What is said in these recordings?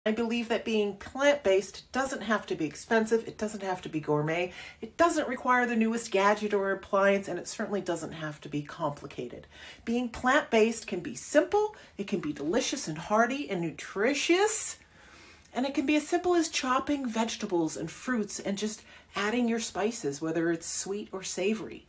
I believe that being plant-based doesn't have to be expensive, it doesn't have to be gourmet, it doesn't require the newest gadget or appliance, and it certainly doesn't have to be complicated. Being plant-based can be simple, it can be delicious and hearty and nutritious, and it can be as simple as chopping vegetables and fruits and just adding your spices, whether it's sweet or savory.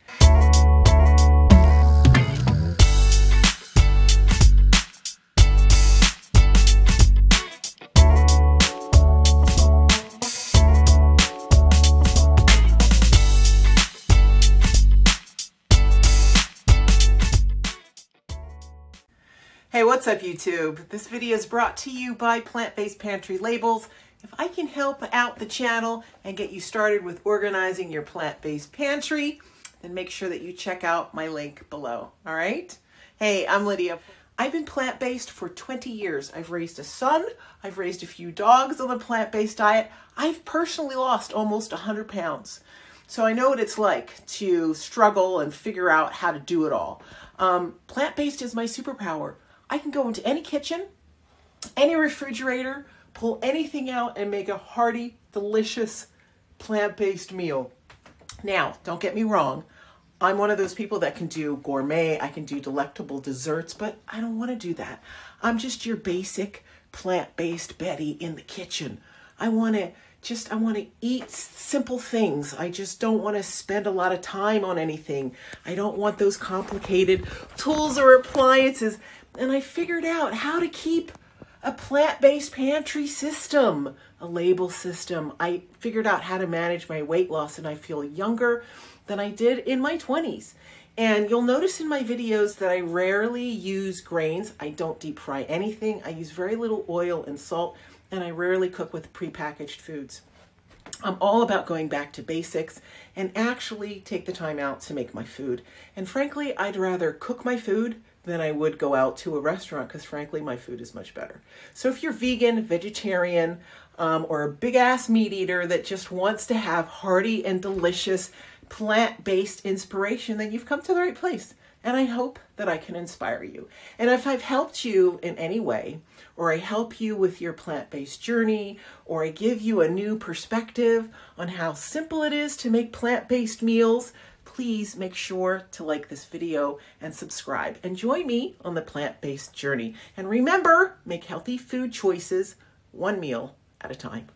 Hey, what's up YouTube? This video is brought to you by Plant Based Pantry Labels. If I can help out the channel and get you started with organizing your plant-based pantry, then make sure that you check out my link below, all right? Hey, I'm Lydia. I've been plant-based for 20 years. I've raised a son, I've raised a few dogs on the plant-based diet. I've personally lost almost 100 pounds. So I know what it's like to struggle and figure out how to do it all. Plant-based is my superpower. I can go into any kitchen, any refrigerator, pull anything out and make a hearty, delicious, plant-based meal. Now, don't get me wrong. I'm one of those people that can do gourmet, I can do delectable desserts, but I don't want to do that. I'm just your basic plant-based Betty in the kitchen. I want to eat simple things. I just don't want to spend a lot of time on anything. I don't want those complicated tools or appliances. And I figured out how to keep a plant-based pantry system, a label system. I figured out how to manage my weight loss, and I feel younger than I did in my 20s. And you'll notice in my videos that I rarely use grains. I don't deep fry anything. I use very little oil and salt, and I rarely cook with prepackaged foods. I'm all about going back to basics and actually take the time out to make my food. And frankly, I'd rather cook my food than I would go out to a restaurant, because frankly, my food is much better. So if you're vegan, vegetarian, or a big ass meat eater that just wants to have hearty and delicious plant-based inspiration, then you've come to the right place. And I hope that I can inspire you. And if I've helped you in any way, or I help you with your plant-based journey, or I give you a new perspective on how simple it is to make plant-based meals, please make sure to like this video and subscribe and join me on the plant-based journey. And remember, make healthy food choices one meal at a time.